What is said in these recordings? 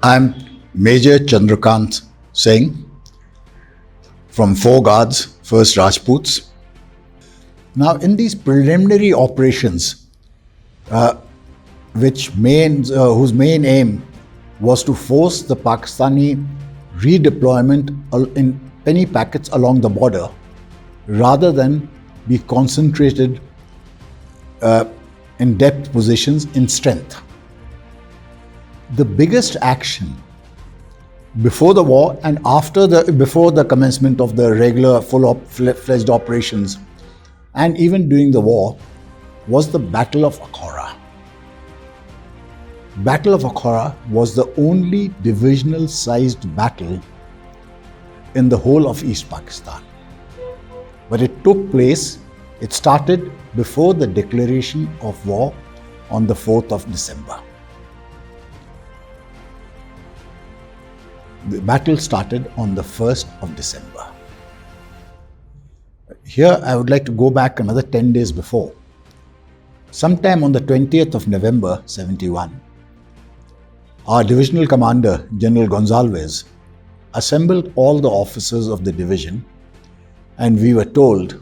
I'm Major Chandrakant Singh from 4 Guards, 1st Rajputs. Now, in these preliminary operations, whose main aim was to force the Pakistani redeployment in penny packets along the border, rather than be concentrated in depth positions in strength. The biggest action before the war and before the commencement of the regular full-fledged operations, and even during the war, was the Battle of Akhaura. Battle of Akhaura was the only divisional-sized battle in the whole of East Pakistan. But it started before the declaration of war on the 4th of December. The battle started on the 1st of December. Here I would like to go back another 10 days before. Sometime on the 20th of November 71, our divisional commander, General Gonzalez, assembled all the officers of the division, and we were told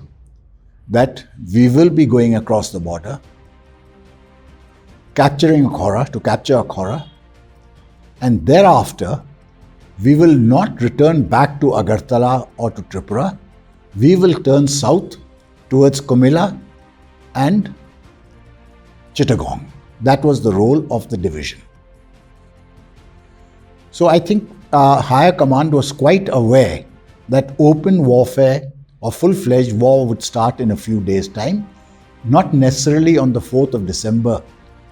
that we will be going across the border, capture Akhaura, and thereafter we will not return back to Agartala or to Tripura. We will turn south towards Comilla and Chittagong. That was the role of the division. So I think higher command was quite aware that open warfare or full-fledged war would start in a few days' time, not necessarily on the 4th of December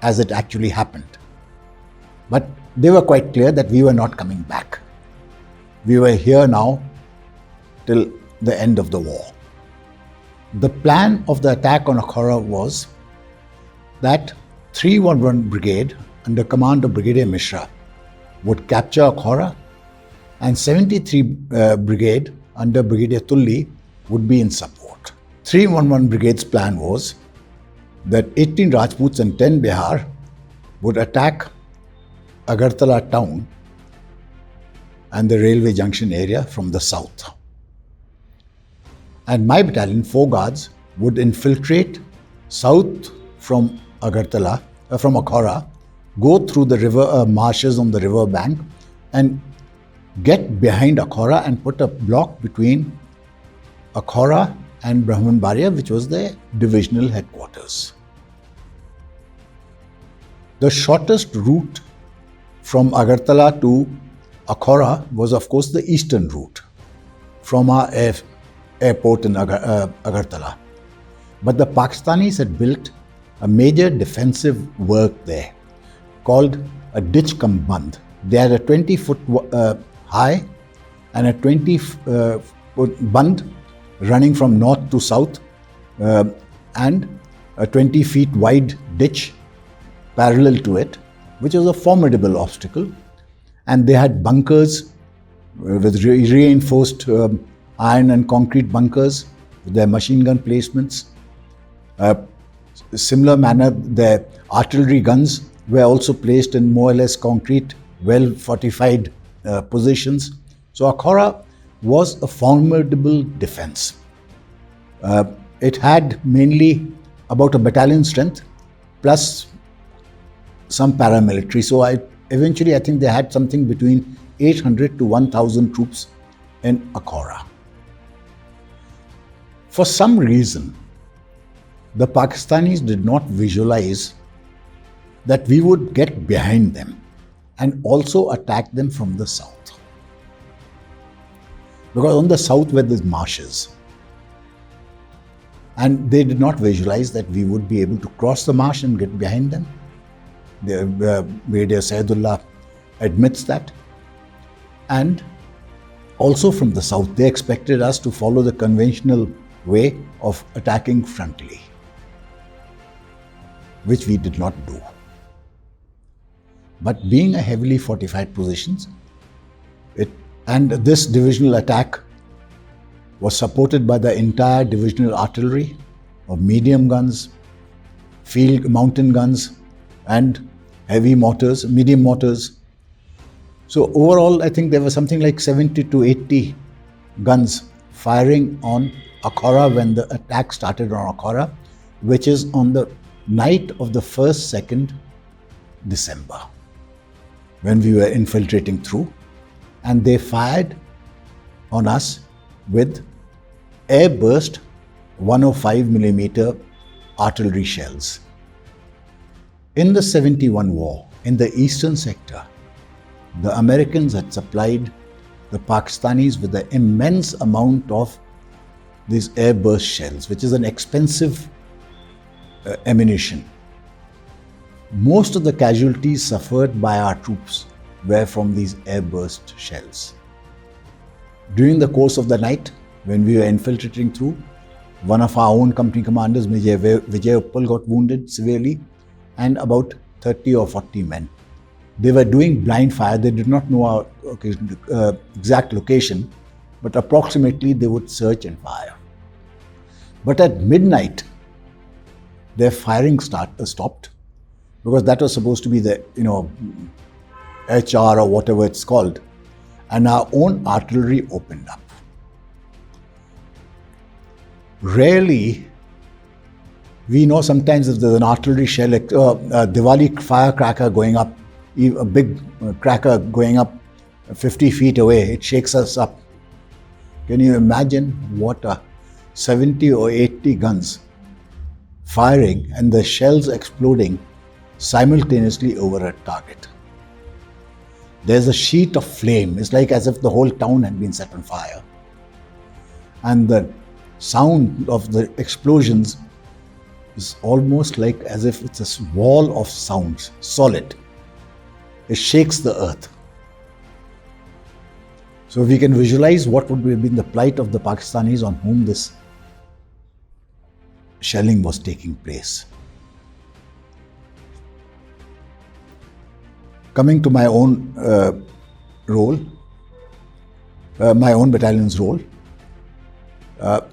as it actually happened. But they were quite clear that we were not coming back. We were here now till the end of the war. The plan of the attack on Akhaura was that 311 Brigade under command of Brigadier Mishra would capture Akhaura, and 73 Brigade under Brigadier Tulli would be in support. 311 Brigade's plan was that 18 Rajputs and 10 Bihar would attack Agartala town and the railway junction area from the south. And my battalion, 4 Guards, would infiltrate south from Akhaura, go through the river marshes on the river bank, and get behind Akhaura and put a block between Akhaura and Brahmanbaria, which was the divisional headquarters. The shortest route from Agartala to Akhaura was, of course, the eastern route from our airport in Agartala. But the Pakistanis had built a major defensive work there called a ditch cum band. They had a 20-foot high and a 20-foot band running from north to south, and a 20 feet wide ditch parallel to it, which was a formidable obstacle. And they had bunkers with reinforced iron and concrete bunkers with their machine gun placements. Similar manner, their artillery guns were also placed in more or less concrete, well-fortified positions. So Akhaura was a formidable defense. It had mainly about a battalion strength plus some paramilitary. So eventually I think they had something between 800 to 1,000 troops in Akhaura. For some reason, the Pakistanis did not visualize that we would get behind them and also attack them from the south. Because on the south were the marshes. And they did not visualize that we would be able to cross the marsh and get behind them. Brigadier Saidullah admits that. And also from the south, they expected us to follow the conventional way of attacking frontally, which we did not do. But being a heavily fortified positions, this divisional attack was supported by the entire divisional artillery of medium guns, field mountain guns, and heavy mortars, medium mortars. So overall, I think there was something like 70 to 80 guns firing on Akhaura when the attack started on Akhaura, which is on the night of the 1st, 2nd December, when we were infiltrating through, and they fired on us with air-burst 105mm artillery shells. In the 71 war, in the eastern sector, the Americans had supplied the Pakistanis with an immense amount of these air-burst shells, which is an expensive ammunition. Most of the casualties suffered by our troops were from these air-burst shells. During the course of the night, when we were infiltrating through, one of our own company commanders, Major Vijay Uppal, got wounded severely, and about 30 or 40 men. They were doing blind fire. They did not know our exact location, but approximately they would search and fire. But at midnight, their firing stopped, because that was supposed to be the HR or whatever it's called, and our own artillery opened up. Rarely, we know sometimes if there's an artillery shell, a Diwali firecracker going up, a big cracker going up 50 feet away, it shakes us up. Can you imagine what 70 or 80 guns firing and the shells exploding simultaneously over a target? There's a sheet of flame. It's like as if the whole town had been set on fire. And the sound of the explosions is almost like as if it's a wall of sounds, solid. It shakes the earth. So we can visualize what would have been the plight of the Pakistanis on whom this shelling was taking place. Coming to my own role, my own battalion's role,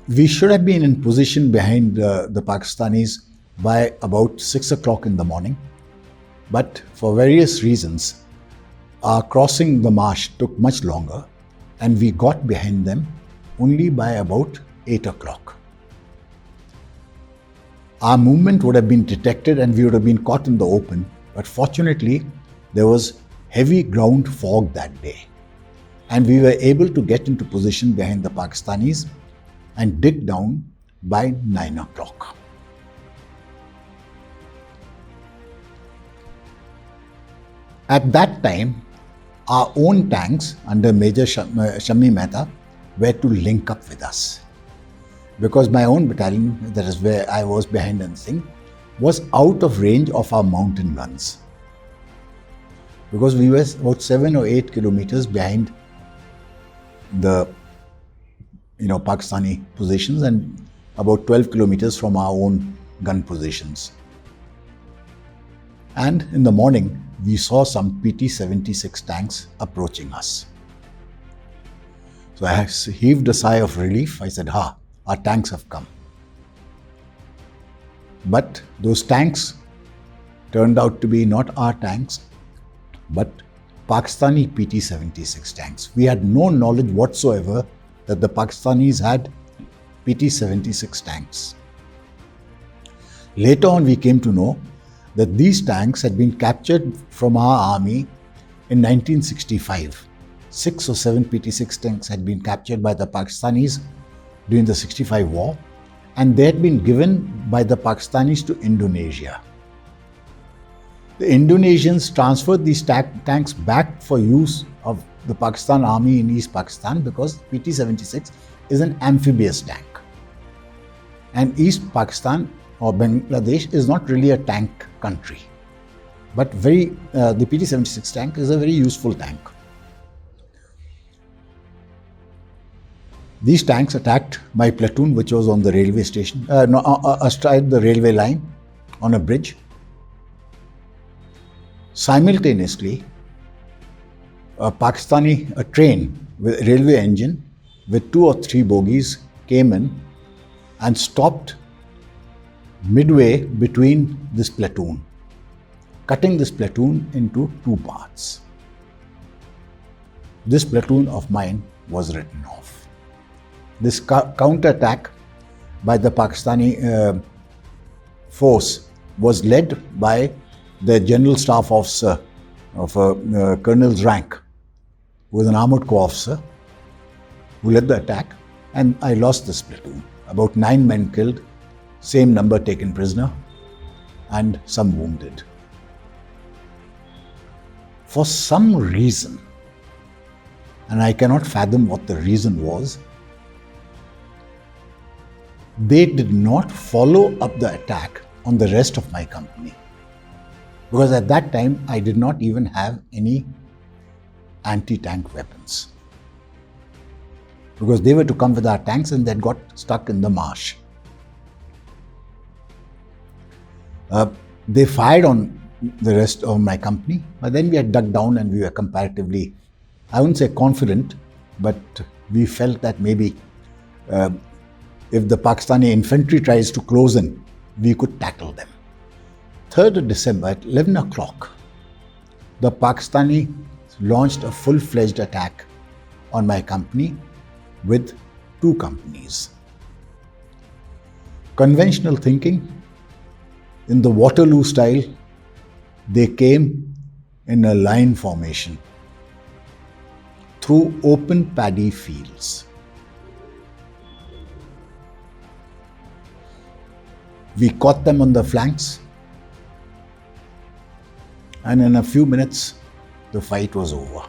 we should have been in position behind the Pakistanis by about 6 o'clock in the morning. But for various reasons, our crossing the marsh took much longer, and we got behind them only by about 8 o'clock. Our movement would have been detected and we would have been caught in the open, but fortunately, there was heavy ground fog that day, and we were able to get into position behind the Pakistanis and dig down by 9 o'clock. At that time, our own tanks under Major Shammi Mehta were to link up with us, because my own battalion, that is where I was behind and Singh, was out of range of our mountain guns, because we were about 7 or 8 kilometers behind the Pakistani positions and about 12 kilometers from our own gun positions. And in the morning, we saw some PT-76 tanks approaching us. So I heaved a sigh of relief. I said, our tanks have come. But those tanks turned out to be not our tanks, but Pakistani PT-76 tanks. We had no knowledge whatsoever that the Pakistanis had PT-76 tanks. Later on, we came to know that these tanks had been captured from our army in 1965. 6 or 7 PT-6 tanks had been captured by the Pakistanis during the 65 war, and they had been given by the Pakistanis to Indonesia. The Indonesians transferred these tanks back for use of the Pakistan army in East Pakistan, because PT-76 is an amphibious tank. And East Pakistan or Bangladesh is not really a tank country, but the PT-76 tank is a very useful tank. These tanks attacked my platoon, which was on the railway station, astride the railway line on a bridge. Simultaneously, a train with a railway engine with 2 or 3 bogies came in and stopped midway between this platoon, cutting this platoon into 2 parts. this platoon of mine was written off. This counter-attack by the Pakistani force was led by the General Staff Officer of a colonel's rank, who was an armoured corps officer, who led the attack, and I lost this platoon. About 9 men killed, same number taken prisoner, and some wounded. For some reason, and I cannot fathom what the reason was, they did not follow up the attack on the rest of my company. Because at that time, I did not even have any anti-tank weapons. Because they were to come with our tanks and they got stuck in the marsh. They fired on the rest of my company, but then we had dug down and we were comparatively, I wouldn't say confident, but we felt that maybe if the Pakistani infantry tries to close in, we could tackle them. 3rd of December at 11 o'clock, the Pakistani launched a full-fledged attack on my company with 2 companies. Conventional thinking, in the Waterloo style, they came in a line formation through open paddy fields. We caught them on the flanks, and in a few minutes, the fight was over.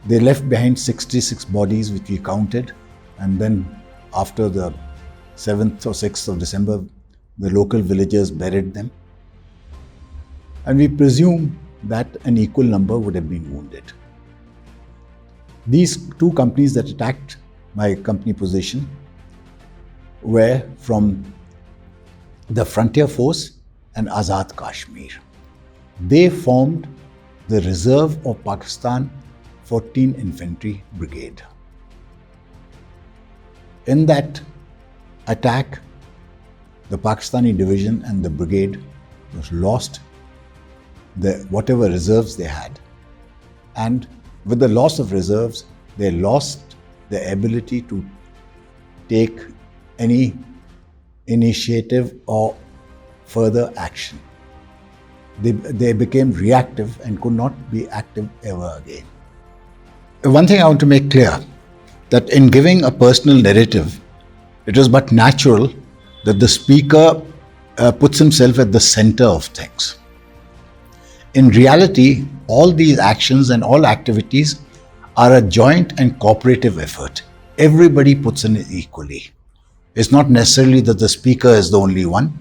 They left behind 66 bodies, which we counted, and then after the 7th or 6th of December, the local villagers buried them. And we presume that an equal number would have been wounded. These 2 companies that attacked my company position were from the Frontier Force and Azad Kashmir. They formed the Reserve of Pakistan 14 Infantry Brigade. In that attack, the Pakistani division and the brigade was lost whatever reserves they had, and with the loss of reserves, they lost the ability to take any initiative or further action. They became reactive and could not be active ever again. One thing I want to make clear, that in giving a personal narrative, it is but natural that the speaker puts himself at the center of things. In reality, all these actions and all activities are a joint and cooperative effort. Everybody puts in equally. It's not necessarily that the speaker is the only one.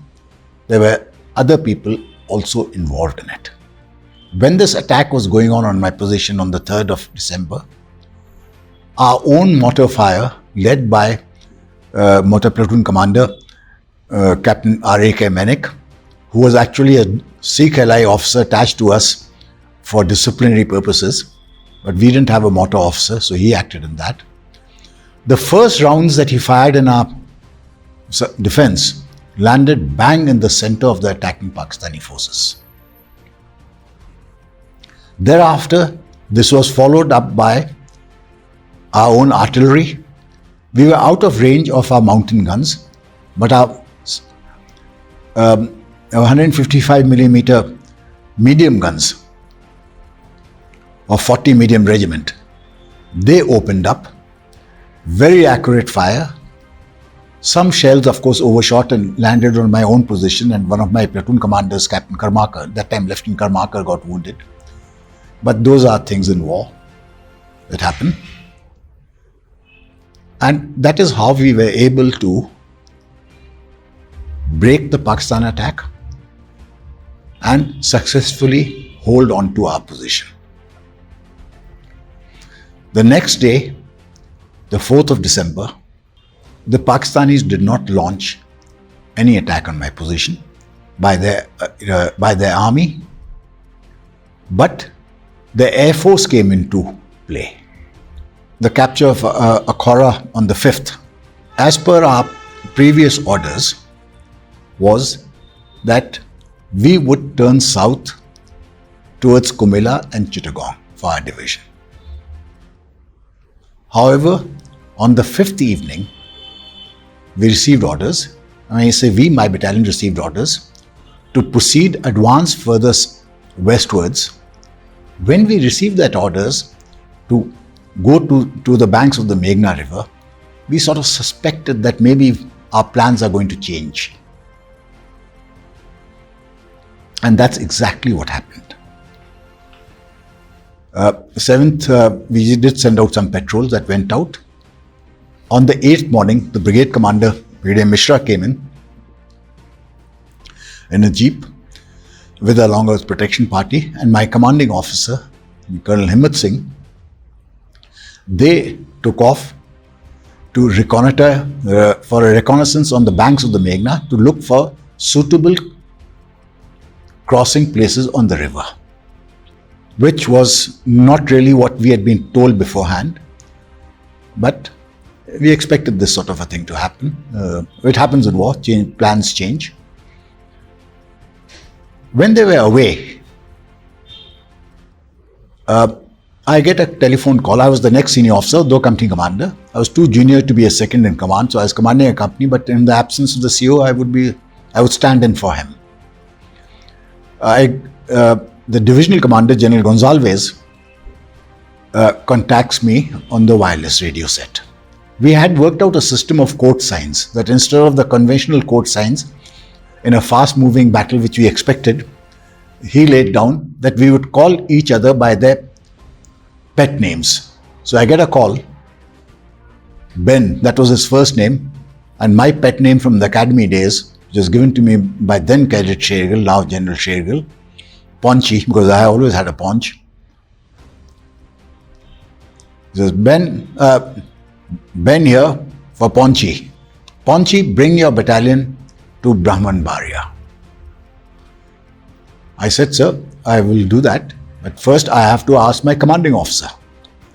There were other people also involved in it. When this attack was going on my position on the 3rd of December, our own mortar fire, led by Mortar Platoon Commander Captain R.A.K. Menik, who was actually a Sikh LI officer attached to us for disciplinary purposes, but we didn't have a mortar officer, so he acted in that. The first rounds that he fired in our defense landed bang in the center of the attacking Pakistani forces. Thereafter, this was followed up by our own artillery. We were out of range of our mountain guns, but our 155mm medium guns of 40 medium regiment, they opened up very accurate fire. Some shells, of course, overshot and landed on my own position, and one of my platoon commanders, Captain Karmakar, that time Lieutenant Karmakar, got wounded. But those are things in war that happen. And that is how we were able to break the Pakistan attack and successfully hold on to our position. The next day, the 4th of December, the Pakistanis did not launch any attack on my position by their army, but the Air Force came into play. The capture of Akhaura on the 5th, as per our previous orders, was that we would turn south towards Kumela and Chittagong for our division. However, on the 5th evening, we received orders. When I say we, my battalion received orders to proceed, advance further westwards. When we received that orders to go to the banks of the Meghna river, we sort of suspected that maybe our plans are going to change. And that's exactly what happened. 7th, we did send out some patrols that went out. On the 8th morning, the brigade commander, Brigadier Mishra, came in a jeep with along with protection party, and my commanding officer, Colonel Himmat Singh. They took off to reconnoiter for a reconnaissance on the banks of the Meghna to look for suitable crossing places on the river, which was not really what we had been told beforehand, but we expected this sort of a thing to happen. It happens in war, plans change. When they were away, I get a telephone call. I was the next senior officer, though company commander. I was too junior to be a second in command, so I was commanding a company, but in the absence of the CO, I would stand in for him. The divisional commander, General Gonzalez, contacts me on the wireless radio set. We had worked out a system of code signs that instead of the conventional code signs in a fast-moving battle which we expected, he laid down that we would call each other by their pet names. So I get a call, Ben, that was his first name, and my pet name from the academy days, which was given to me by then Cadet Shergill, now General Shergill, Paunchy, because I always had a paunch. He says, Ben here for Paunchy. Paunchy, bring your battalion to Brahmanbaria. I said, sir, I will do that, but first I have to ask my commanding officer.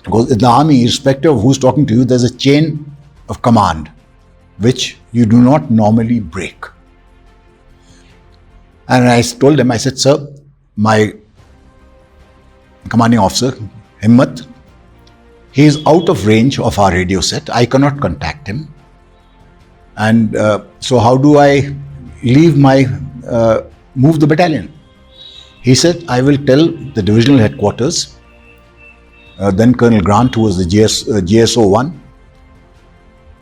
Because in the army, irrespective of who's talking to you, there's a chain of command which you do not normally break. And I told him, I said, sir, my commanding officer, Himmat, he is out of range of our radio set. I cannot contact him. And so how do I move the battalion? He said, I will tell the divisional headquarters, then Colonel Grant, who was the GSO-1.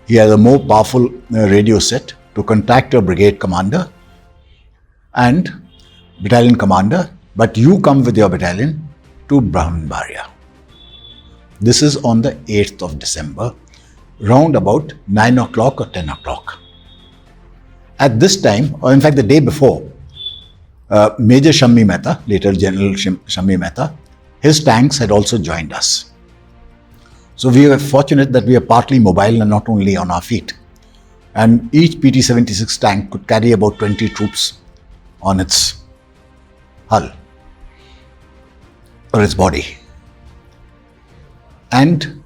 He has a more powerful radio set to contact your brigade commander and battalion commander, but you come with your battalion to Brahmanbaria. This is on the 8th of December, round about 9 o'clock or 10 o'clock. At this time, or in fact the day before, Major Shammi Mehta, later General Shammi Mehta, his tanks had also joined us. So we were fortunate that we were partly mobile and not only on our feet. And each PT-76 tank could carry about 20 troops on its hull or its body. And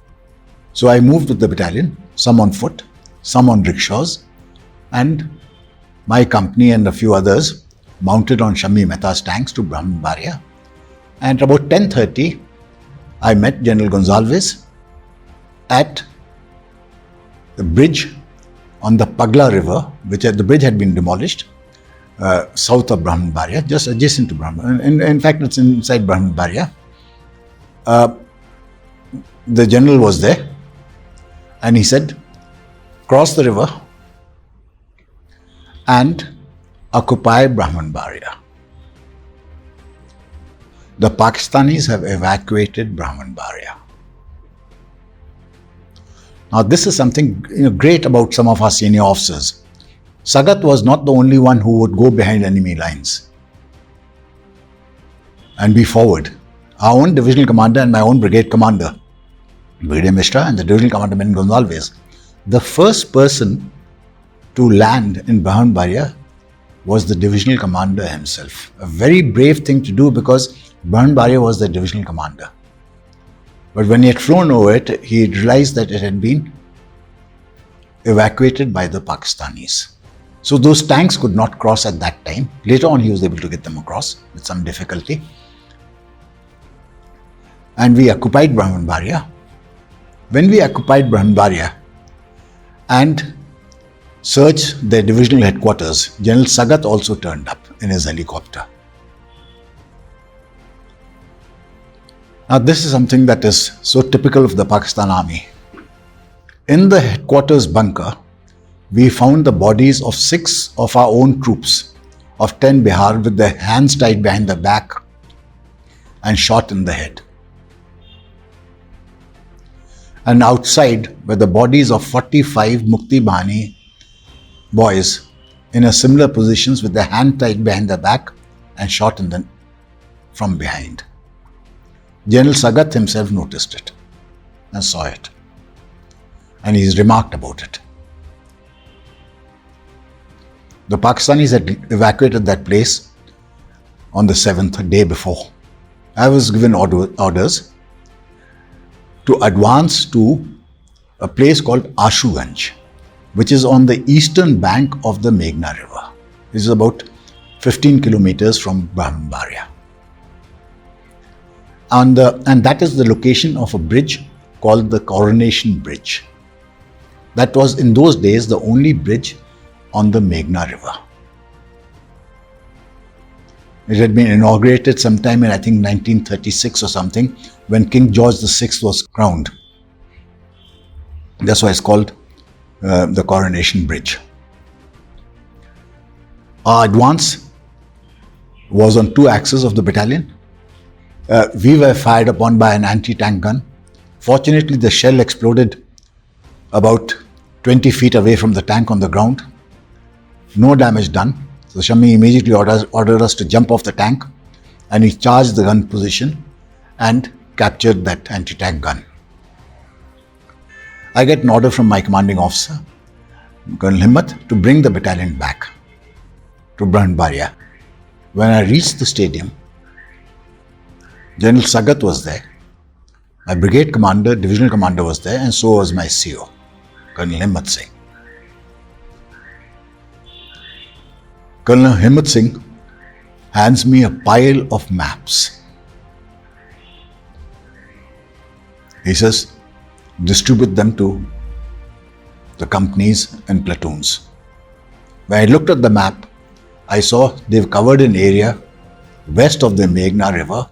so I moved with the battalion, some on foot, some on rickshaws, and my company and a few others mounted on Shammi Mehta's tanks to Brahmanbaria. And about 10:30, I met General Gonzalez at the bridge on the Pagla River, which the bridge had been demolished, south of Brahmanbaria, just adjacent to Brahmanbaria. In fact, it's inside Brahmanbaria. The general was there, and he said, cross the river and occupy Brahmanbaria. The Pakistanis have evacuated Brahmanbaria. Now, this is something great about some of our senior officers. Sagat was not the only one who would go behind enemy lines and be forward. Our own divisional commander and my own brigade commander, Brigadier Mishra, and the divisional commander, Ben Gonzalez, the first person to land in Brahmanbaria was the divisional commander himself. A very brave thing to do because Brahmanbaria was the divisional commander. But when he had flown over it, he realized that it had been evacuated by the Pakistanis. So those tanks could not cross at that time. Later on, he was able to get them across with some difficulty. and we occupied Brahmanbaria. When we occupied Brahmanbaria and searched their divisional headquarters, General Sagat also turned up in his helicopter. Now this is something that is so typical of the Pakistan Army. In the headquarters bunker, we found the bodies of 6 of our own troops of 10 Bihar with their hands tied behind the back and shot in the head. And outside were the bodies of 45 Mukti Bahani boys in a similar positions with their hand tied behind the back and shot from behind. General Sagat himself noticed it and saw it, and he's remarked about it. The Pakistanis had evacuated that place on the 7th, day before. I was given orders to advance to a place called Ashuganj, which is on the eastern bank of the Meghna River. This is about 15 kilometers from Brahmanbaria. And that is the location of a bridge called the Coronation Bridge. That was in those days the only bridge on the Meghna River. It had been inaugurated sometime in, I think, 1936 or something, when King George VI was crowned. That's why it's called the Coronation Bridge. Our advance was on 2 axes of the battalion. We were fired upon by an anti-tank gun. Fortunately, the shell exploded about 20 feet away from the tank on the ground. No damage done. So Shami immediately ordered us to jump off the tank, and he charged the gun position and captured that anti-tank gun. I get an order from my commanding officer, Colonel Himmat, to bring the battalion back to Brahmanbaria. When I reached the stadium, General Sagat was there, my brigade commander, divisional commander was there, and so was my CO, Colonel Himmat Singh. Colonel Himmat Singh hands me a pile of maps. He says, distribute them to the companies and platoons. When I looked at the map, I saw they've covered an area west of the Meghna River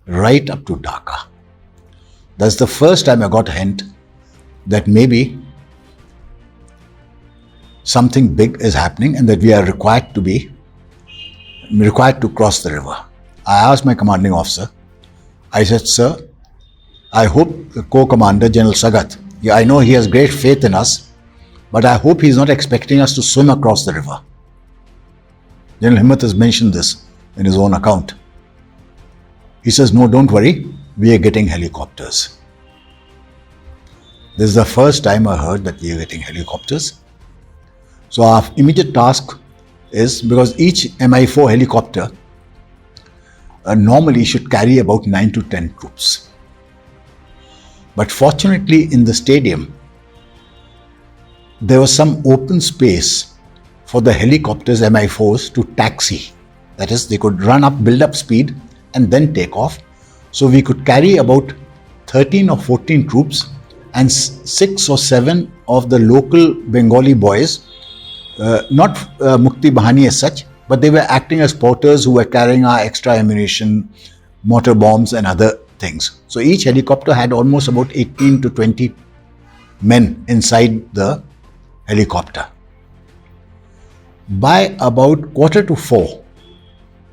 right up to Dhaka. That's the first time I got a hint that maybe something big is happening and that we are required to cross the river. I asked my commanding officer, I said, sir, I hope the co-commander, General Sagat, I know he has great faith in us, but I hope he's not expecting us to swim across the river. General Himmat has mentioned this in his own account. He says, no, don't worry, we are getting helicopters. This is the first time I heard that we are getting helicopters. So our immediate task is, because each Mi-4 helicopter normally should carry about 9 to 10 troops. But fortunately in the stadium, there was some open space for the helicopters, Mi-4s, to taxi. That is, they could run up, build up speed and then take off. So we could carry about 13 or 14 troops and 6 or 7 of the local Bengali boys, not Mukti Bahani as such, but they were acting as porters who were carrying our extra ammunition, mortar bombs and other things. So each helicopter had almost about 18 to 20 men inside the helicopter. By about 3:45,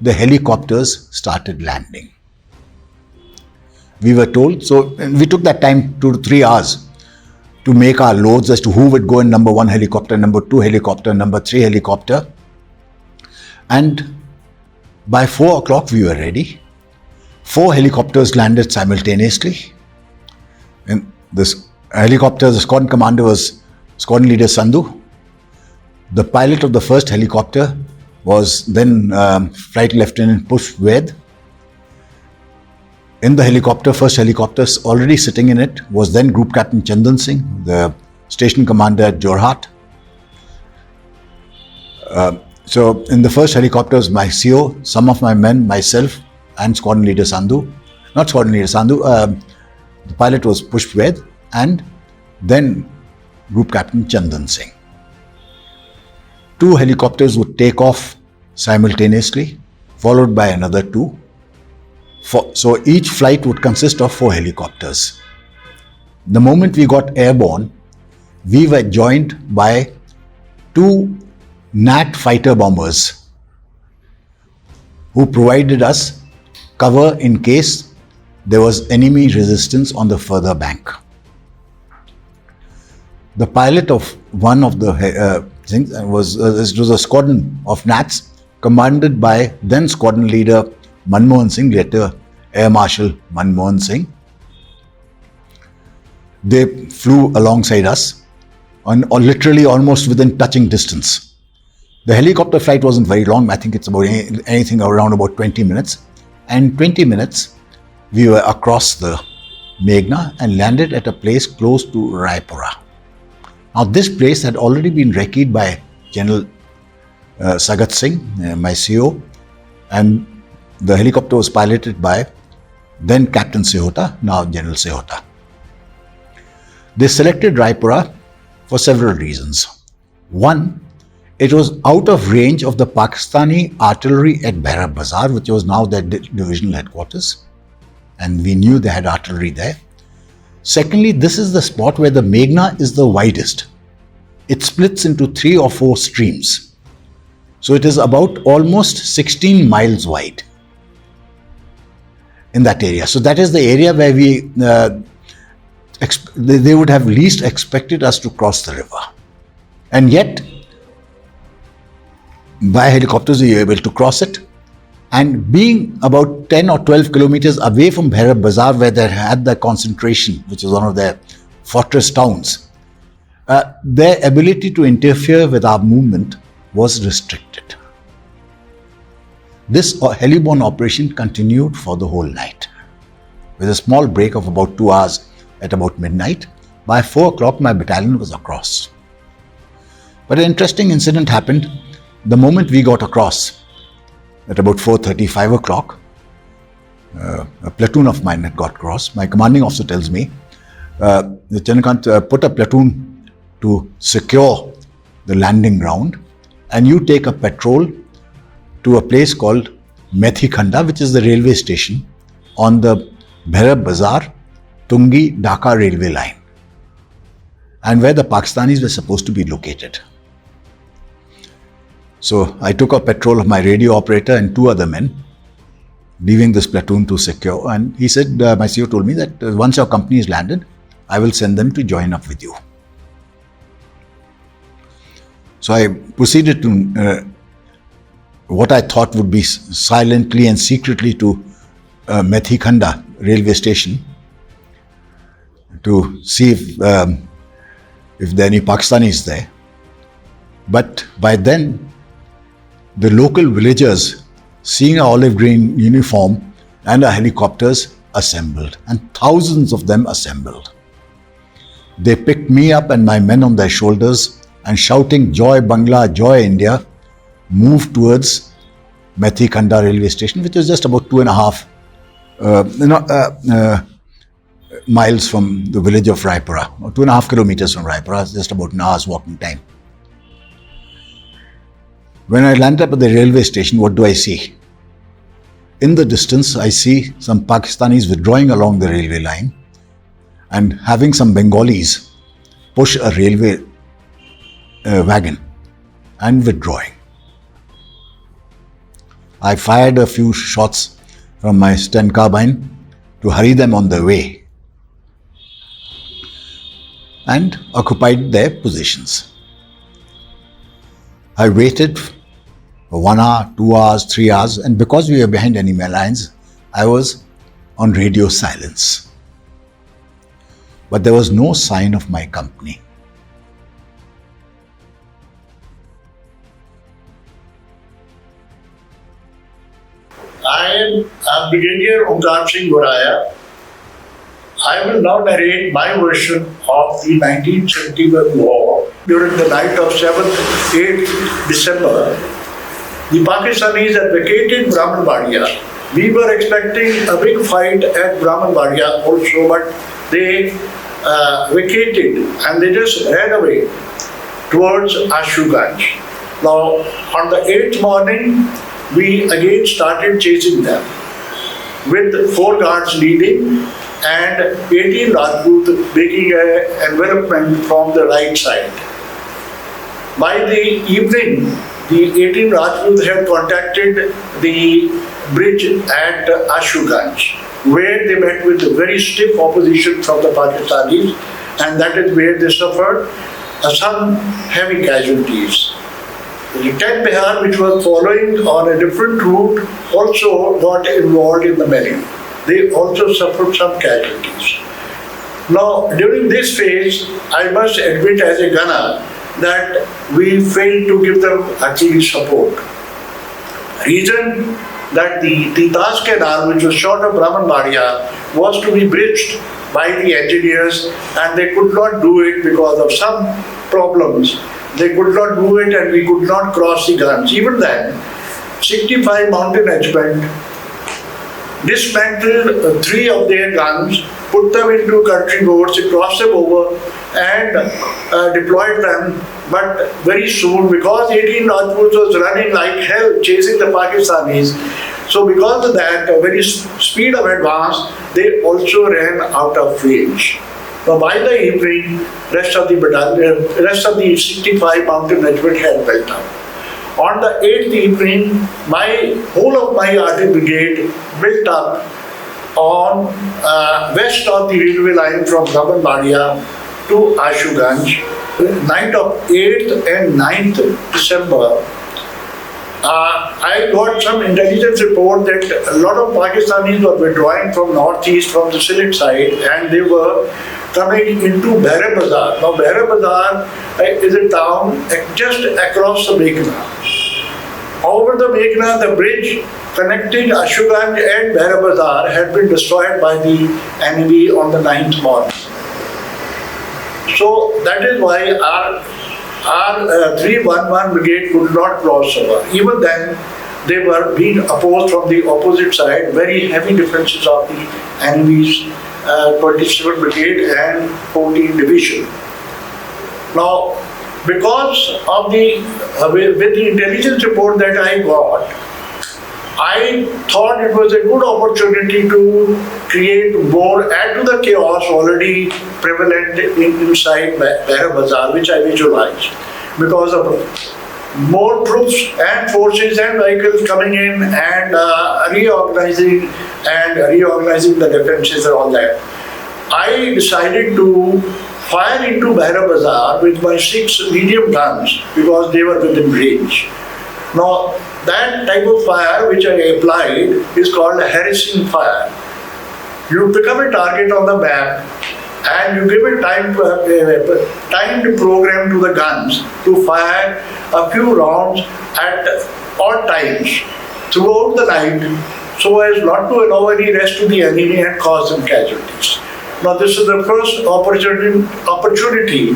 the helicopters started landing. We were told, so we took that time 2 to 3 hours to make our loads as to who would go in number 1 helicopter, number 2 helicopter, number 3 helicopter. And by 4 o'clock we were ready. 4 helicopters landed simultaneously. And this helicopter, the squadron commander was Sqn Ldr Sandhu. The pilot of the first helicopter was then Flight Lieutenant Push Vaid. In the helicopter, first helicopter, already sitting in it was then Group Captain Chandan Singh, the station commander at Jorhat. So in the first helicopter was my CO, some of my men, myself and Sqn Ldr Sandhu. not Squadron Leader Sandhu, the pilot was Pushp Vaid, and then Group Captain Chandan Singh. 2 helicopters would take off simultaneously, followed by another 2. So each flight would consist of 4 helicopters. The moment we got airborne, we were joined by 2 Nat fighter bombers who provided us cover in case there was enemy resistance on the further bank. The pilot of one of the things was a squadron of Nats commanded by then Squadron Leader Manmohan Singh, later Air Marshal Manmohan Singh. They flew alongside us, or literally almost within touching distance. The helicopter flight wasn't very long. I think it's about anything around about 20 minutes. And 20 minutes, we were across the Meghna and landed at a place close to Raipura. Now, this place had already been recceed by General Sagat Singh, my CO, and the helicopter was piloted by then Captain Sehota, now General Sehota. They selected Raipura for several reasons. One, it was out of range of the Pakistani artillery at Bhairab Bazar, which was now their divisional headquarters, and we knew they had artillery there. Secondly, this is the spot where the Meghna is the widest. It splits into 3 or 4 streams. So it is about almost 16 miles wide in that area. So that is the area where they would have least expected us to cross the river. And yet, by helicopters, we were able to cross it. And being about 10 or 12 kilometers away from Bhairab Bazar, where they had the concentration, which is one of their fortress towns, their ability to interfere with our movement was restricted. This heliborne operation continued for the whole night, with a small break of about 2 hours at about midnight. By 4 o'clock, my battalion was across. But an interesting incident happened the moment we got across. At about 4:30, 5 o'clock, a platoon of mine had got across. My commanding officer tells me, Chanderkant, put a platoon to secure the landing ground, and you take a patrol to a place called Methi Khanda, which is the railway station on the Bhairab Bazar Tungi Dhaka railway line, and where the Pakistanis were supposed to be located. So I took a patrol of my radio operator and 2 other men, leaving this platoon to secure. And he said, my CO told me that once your company is landed, I will send them to join up with you. So I proceeded to what I thought would be silently and secretly to Methi Khanda railway station to see if there are any Pakistanis there. But by then, the local villagers, seeing our olive green uniform and our helicopters, assembled, and thousands of them assembled. They picked me up and my men on their shoulders, and shouting "Joy Bangla, Joy India," moved towards Methi Khanda railway station, which was just about 2.5 miles from the village of Raipura, or 2.5 kilometers from Raipura, just about an hour's walking time. When I landed up at the railway station, what do I see? In the distance, I see some Pakistanis withdrawing along the railway line and having some Bengalis push a railway wagon and withdrawing. I fired a few shots from my Sten carbine to hurry them on their way and occupied their positions. I waited for 1 hour, 2 hours, 3 hours, and because we were behind enemy lines, I was on radio silence. But there was no sign of my company. I am Brigadier Onkar Singh Goraya. I will now narrate my version of the 1971 war. During the night of 7th, 8th December, the Pakistanis had vacated Brahmanbaria We were expecting a big fight at Brahmanbaria also, but they vacated and they just ran away towards Ashuganj. Now, on the 8th morning, we again started chasing them with 4 guards leading and 18 Rajput making an envelopment from the right side. By the evening, the 18 Rajput had contacted the bridge at Ashuganj, where they met with very stiff opposition from the Pakistanis, and that is where they suffered some heavy casualties. The 10th Bihar, which was following on a different route, also got involved in the melee. They also suffered some casualties. Now, during this phase, I must admit as a gunner that we failed to give them actually support. Reason that the Titas Canal, which was short of Brahmanbaria, was to be bridged by the engineers, and they could not do it because of some problems. They could not do it and we could not cross the guns. Even then, 65 Mountain Regiment dismantled 3 of their guns, put them into country boats, crossed them over and deployed them. But very soon, because 18 Rajputs was running like hell chasing the Pakistanis, so because of that very speed of advance, they also ran out of range. Now by the evening, rest of the 65 Mountain Regiment had built up. On the 8th evening, whole of my artillery brigade built up on west of the railway line from Brahmanbaria to Ashuganj. Night of 8th and 9th December, I got some intelligence report that a lot of Pakistanis were withdrawing from northeast from the Sylhet side, and they were coming into Bhaira Bazar. Now Bhaira Bazar is a town just across the Meghna. Over the Meghna, the bridge connecting Ashuganj and Bhaira Bazar had been destroyed by the enemy on the 9th morning. So that is why our 311 brigade could not cross over. Even then, they were being opposed from the opposite side, very heavy defenses of the enemy's 27th Brigade and 14th Division. Now, because of with the intelligence report that I got, I thought it was a good opportunity to create more, add to the chaos already prevalent inside Bhaira Bazar, which I visualized, because of more troops and forces and vehicles coming in and reorganizing the defenses and all that. I decided to fire into Bhaira Bazar with my 6 medium guns because they were within range. Now, that type of fire which I applied is called a harassing fire. You pick up a target on the map and you give a timed program to the guns to fire a few rounds at odd times throughout the night so as not to allow any rest to the enemy and cause them casualties. Now this is the first opportunity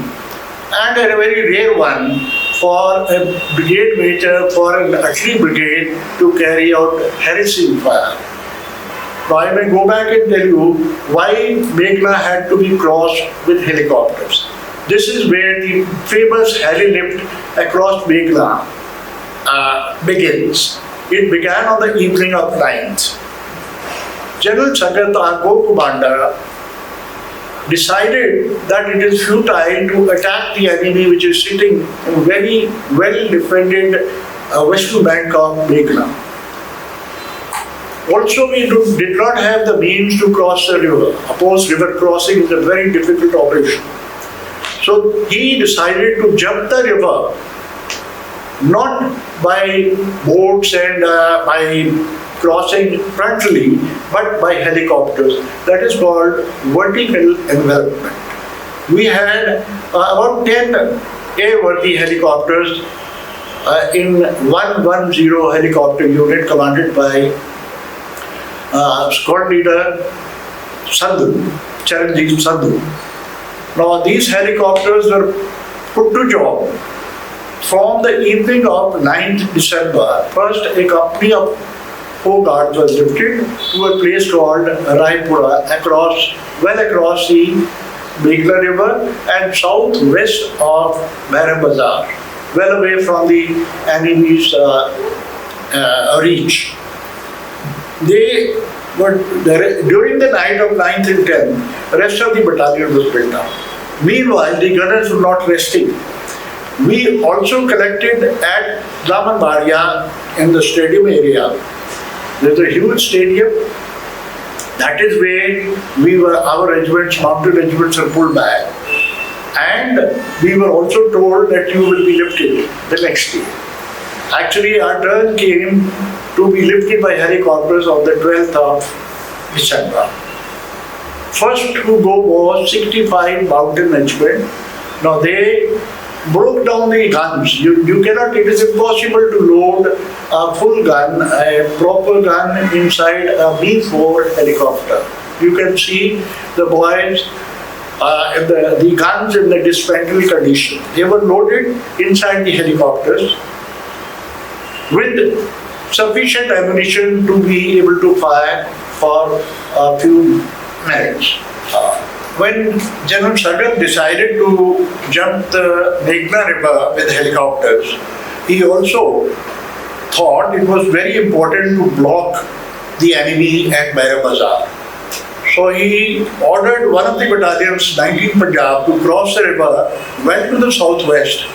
and a very rare one for a brigade major, for an artillery brigade to carry out harassing fire. Now I may go back and tell you why Meghna had to be crossed with helicopters. This is where the famous heli lift across Meghna begins. It began on the evening of 9th. General Sangat, our co-commander, decided that it is futile to attack the enemy which is sitting in very well defended western bank of Meghna. Also, we did not have the means to cross the river. Opposed river crossing is a very difficult operation. So he decided to jump the river, not by boats and by crossing frontally, but by helicopters. That is called vertical envelopment. We had about 10 airworthy helicopters in 110 helicopter unit commanded by Sqn Ldr Sandhu. Now these helicopters were put to job from the evening of 9th December. First, a company of 4 guards were lifted to a place called Raipura, well across the Meghna River and southwest of Brahmanbaria, well away from the enemy's reach. They were during the night of 9th and 10th, the rest of the battalion was built up. Meanwhile, the gunners were not resting. We also collected at Brahmanbaria in the stadium area. There's a huge stadium. That is where our regiments, mounted regiments, are pulled back. And we were also told that you will be lifted the next day. Actually, our turn came to be lifted by helicopters on the 12th of December. First to go was 65 mountain regiment. Now they broke down the guns. You cannot, it is impossible to load a full gun, a proper gun inside a B-4 helicopter. You can see the boys, the guns in the dismantled condition. They were loaded inside the helicopters with sufficient ammunition to be able to fire for a few minutes. When General Sagat decided to jump the Meghna River with helicopters, he also thought it was very important to block the enemy at Brahmanbaria. So he ordered one of the battalions, 19th Punjab, to cross the river, went to the southwest.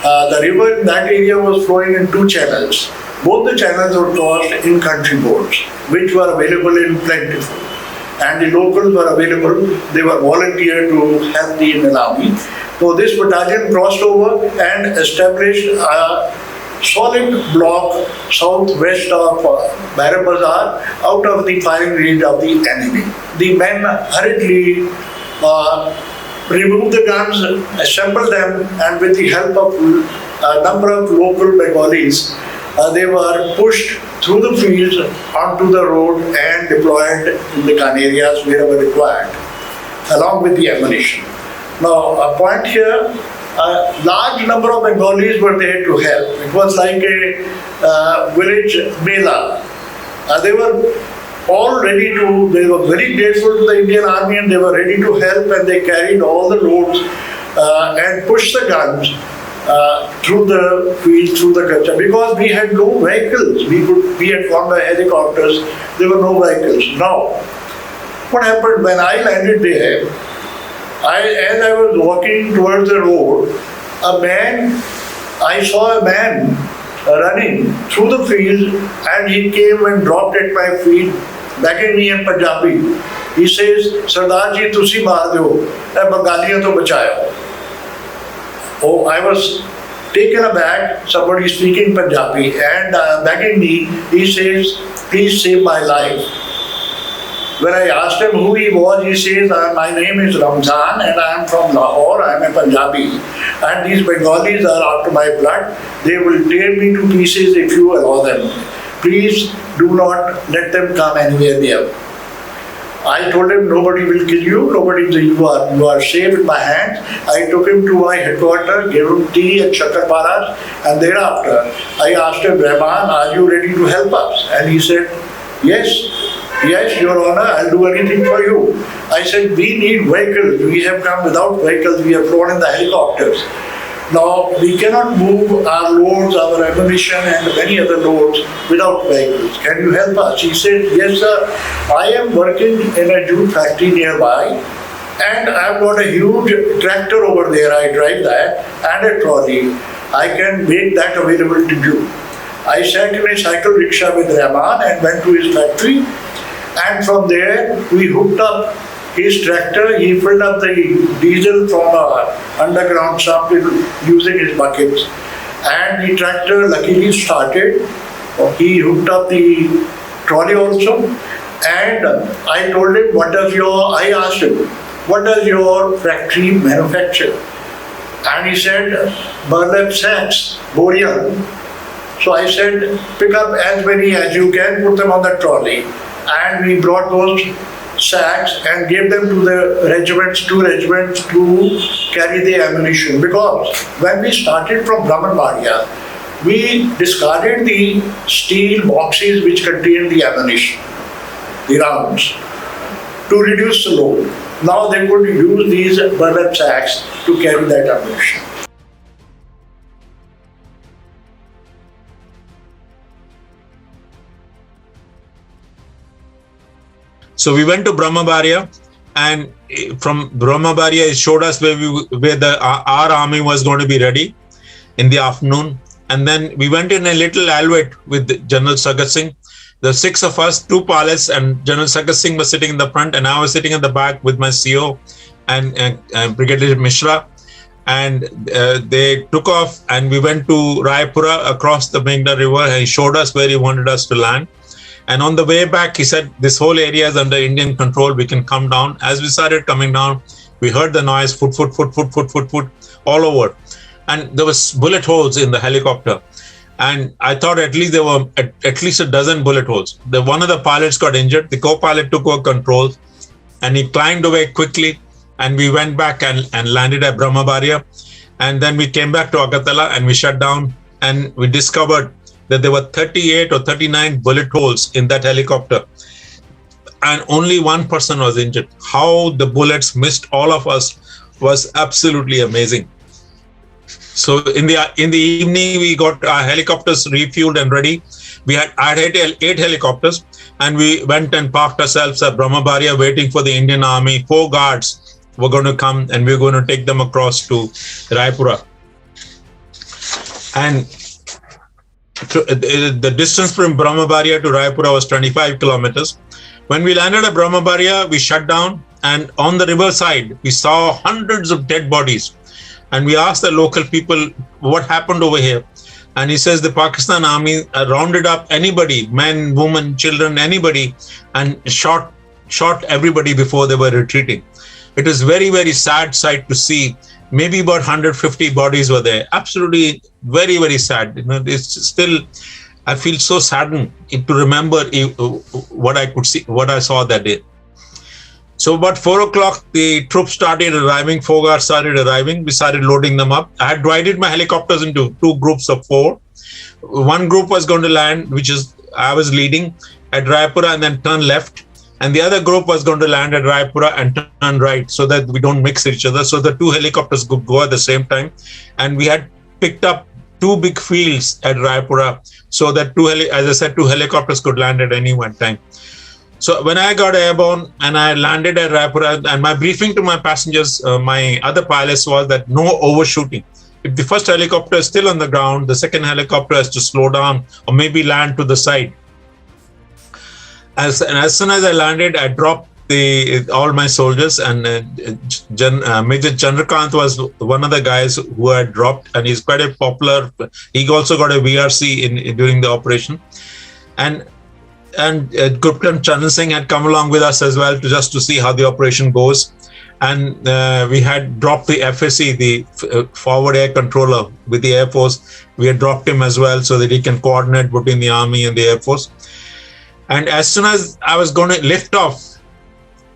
The river in that area was flowing in 2 channels. Both the channels were crossed in country boats, which were available in plentiful. And the locals were available. They were volunteered to help the Indian Army. So this battalion crossed over and established a solid block southwest of Brahmanbaria out of the firing range of the enemy. The men hurriedly removed the guns, assembled them, and with the help of a number of local Bengalis, they were pushed through the fields onto the road and deployed in the gun areas wherever required, along with the ammunition. Now, a point here, a large number of Bengalis were there to help. It was like a village mela. They were all ready to, they were very grateful to the Indian Army and they were ready to help, and they carried all the loads and pushed the guns through the field, through the culture, because we had no vehicles. We had gone by helicopters, there were no vehicles. Now, what happened when I landed there, as I was walking towards the road, I saw a man running through the field, and he came and dropped at my feet, begging me in Punjabi. He says, "Sardar ji, tusi maar do, Bangaliyan to bachayo." Oh, I was taken aback, somebody speaking Punjabi, and begging me, he says, "Please save my life." When I asked him who he was, he says, "My name is Ramzan and I am from Lahore, I am a Punjabi. And these Bengalis are after my blood. They will tear me to pieces if you allow them. Please do not let them come anywhere near." I told him, "Nobody will kill you, you are safe in my hands." I took him to my headquarters, gave him tea and shakarparas, and thereafter I asked him, "Rahman, are you ready to help us?" And he said, "Yes, Your Honor, I'll do anything for you." I said, "We need vehicles. We have come without vehicles. We have flown in the helicopters. Now, we cannot move our loads, our ammunition, and many other loads without vehicles. Can you help us?" He said, "Yes, sir. I am working in a jute factory nearby, and I've got a huge tractor over there. I drive that, and a trolley. I can make that available to you." I sat in a cycle rickshaw with Rahman and went to his factory, and from there we hooked up his tractor. He filled up the diesel from an underground sump using his buckets, and the tractor luckily started. He hooked up the trolley also, and I told him, I asked him, "What does your factory manufacture?" And he said, "Burlap sacks, Borian." So I said, "Pick up as many as you can, put them on the trolley." And we brought those sacks and gave them to the regiments, 2 regiments, to carry the ammunition. Because when we started from Brahmanbaria, we discarded the steel boxes which contain the ammunition, the rounds, to reduce the load. Now they could use these burlap sacks to carry that ammunition. So we went to Brahmanbaria, and from Brahmanbaria, it showed us where our army was going to be ready in the afternoon. And then we went in a little alvet with General Sagat Singh. The 6 of us, 2 pilots, and General Sagat Singh was sitting in the front, and I was sitting in the back with my CO and Brigadier Mishra. And they took off, and we went to Raipura across the Meghna River, and he showed us where he wanted us to land. And on the way back, he said, this whole area is under Indian control, we can come down. As we started coming down, we heard the noise, foot, all over. And there was bullet holes in the helicopter. And I thought at least there were at least a dozen bullet holes. One of the pilots got injured. The co-pilot took over controls, and he climbed away quickly. And we went back and landed at Brahmanbaria. And then we came back to Agartala, and we shut down, and we discovered that there were 38 or 39 bullet holes in that helicopter, and only one person was injured. How the bullets missed all of us was absolutely amazing. So in the evening, we got our helicopters refueled and ready. I had 8 helicopters, and we went and parked ourselves at Brahmanbaria, waiting for the Indian Army. 4 guards were going to come, and we were going to take them across to Raipura. And the distance from Brahmanbaria to Raipura was 25 kilometers. When we landed at Brahmanbaria, we shut down, and on the river side, we saw hundreds of dead bodies. And we asked the local people, what happened over here? And he says the Pakistan army rounded up anybody, men, women, children, anybody, and shot everybody before they were retreating. It was very, very sad sight to see. Maybe about 150 bodies were there. Absolutely very, very sad. It's still, I feel so saddened to remember what I could see, what I saw that day. So about 4 o'clock, the troops started arriving. 4 guards started arriving. We started loading them up. I had divided my helicopters into 2 groups of 4. One group was going to land, I was leading at Raipura, and then turn left. And the other group was going to land at Raipura and turn right, so that we don't mix each other. So the 2 helicopters could go at the same time. And we had picked up 2 big fields at Raipura, so that 2 helicopters could land at any one time. So when I got airborne and I landed at Raipura, and my briefing to my passengers, my other pilots, was that no overshooting. If the first helicopter is still on the ground, the second helicopter has to slow down or maybe land to the side. As soon as I landed, I dropped all my soldiers, and Major Chanderkant was one of the guys who had dropped, and he's quite a popular. He also got a VRC during the operation, and Captain Chandan Singh had come along with us as well just to see how the operation goes. And we had dropped the FSC, the forward air controller with the Air Force. We had dropped him as well so that he can coordinate between the Army and the Air Force. And as soon as I was going to lift off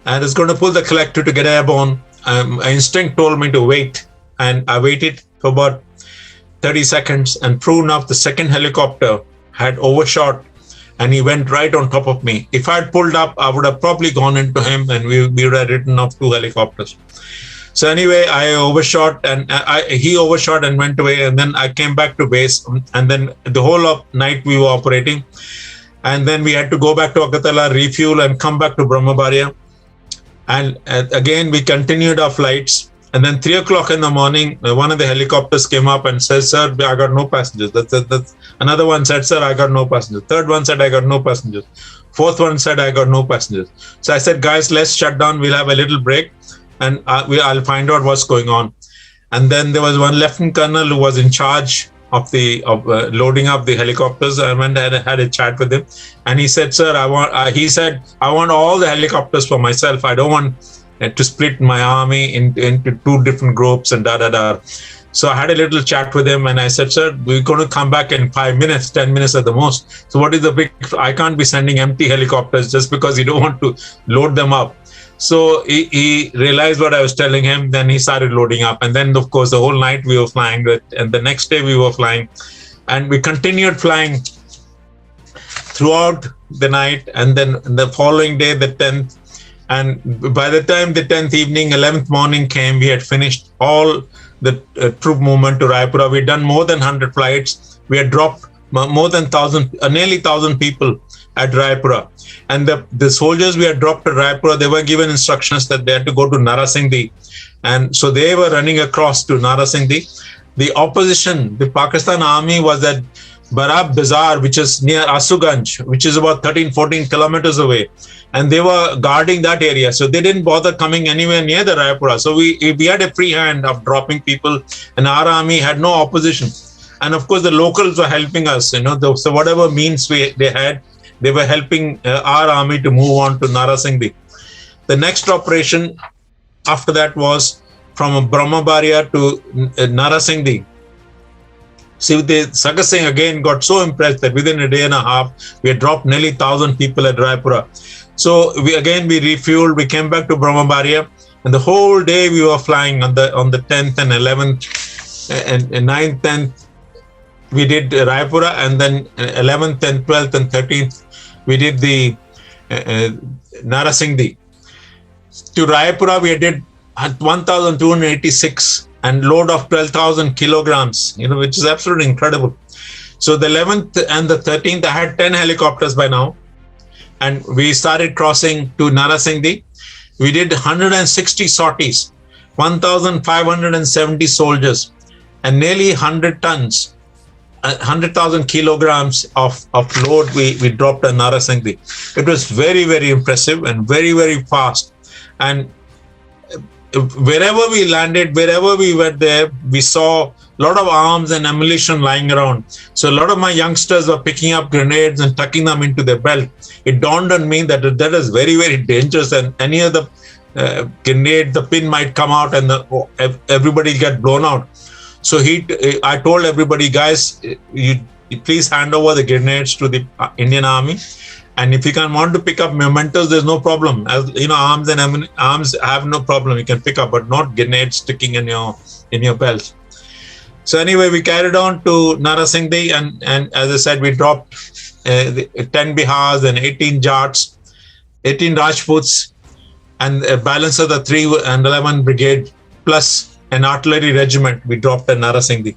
and I was going to pull the collector to get airborne, my instinct told me to wait. And I waited for about 30 seconds. And true enough, the second helicopter had overshot, and he went right on top of me. If I had pulled up, I would have probably gone into him, and we would have written off 2 helicopters. So anyway, I overshot, and he overshot and went away. And then I came back to base, and then the whole of night we were operating. And then we had to go back to Agartala, refuel, and come back to Brahmanbaria. And again, we continued our flights. And then 3 o'clock in the morning, one of the helicopters came up and said, "Sir, I got no passengers." That's another one said, "Sir, I got no passengers." Third one said, "I got no passengers." Fourth one said, "I got no passengers." So I said, "Guys, let's shut down. We'll have a little break, and I'll find out what's going on." And then there was one lieutenant colonel who was in charge of loading up the helicopters. I went and had a chat with him, and he said, "Sir, I want all the helicopters for myself. I don't want to split my army into 2 different groups and da. So I had a little chat with him, and I said, "Sir, we're going to come back in 5 minutes, 10 minutes at the most. So what is the big? I can't be sending empty helicopters just because you don't want to load them up." So he realized what I was telling him. Then he started loading up, and then of course the whole night we were flying, and the next day we were flying. And we continued flying throughout the night, and then the following day, the 10th. And by the time the 10th evening, 11th morning came, we had finished all the troop movement to Raipura. We had done more than 100 flights. We had dropped more than 1,000, nearly 1,000 people at Raipura. And the soldiers we had dropped at Raipura, they were given instructions that they had to go to Narsingdi. And so they were running across to Narsingdi. The opposition, the Pakistan army, was at Barab Bazaar, which is near Asuganj, which is about 13-14 kilometers away. And they were guarding that area. So they didn't bother coming anywhere near the Raipura. So we had a free hand of dropping people, and our army had no opposition. And of course, the locals were helping us, so whatever means they had, they were helping our army to move on to Narsingdi. The next operation after that was from Brahmanbaria to Narsingdi. Saqn Singh again got so impressed that within a day and a half, we had dropped nearly 1,000 people at Raipura. So we refueled, we came back to Brahmanbaria, and the whole day we were flying on the 10th and 11th and 9th, 10th. We did Raipura, and then 11th and 12th and 13th, we did the Narsingdi. To Raipura, we did 1,286 and load of 12,000 kilograms, which is absolutely incredible. So the 11th and the 13th, I had 10 helicopters by now. And we started crossing to Narsingdi. We did 160 sorties, 1,570 soldiers, and nearly 100 tons, 100,000 kilograms of load we dropped at Narsingdi. It was very, very impressive and very, very fast. And wherever we landed, wherever we were there, we saw a lot of arms and ammunition lying around. So a lot of my youngsters were picking up grenades and tucking them into their belt. It dawned on me that is very, very dangerous, and any of the grenade, the pin might come out and everybody get blown out. So I told everybody, guys, you please hand over the grenades to the Indian Army. And if you want to pick up mementos, there's no problem. As arms and arms have no problem. You can pick up, but not grenades sticking in your belt. So anyway, we carried on to Narsingdi, and as I said, we dropped 10 Bihars and 18 Jats, 18 Rajputs, and a balance of the 3 and 11 brigade plus an artillery regiment we dropped at Narsingdi.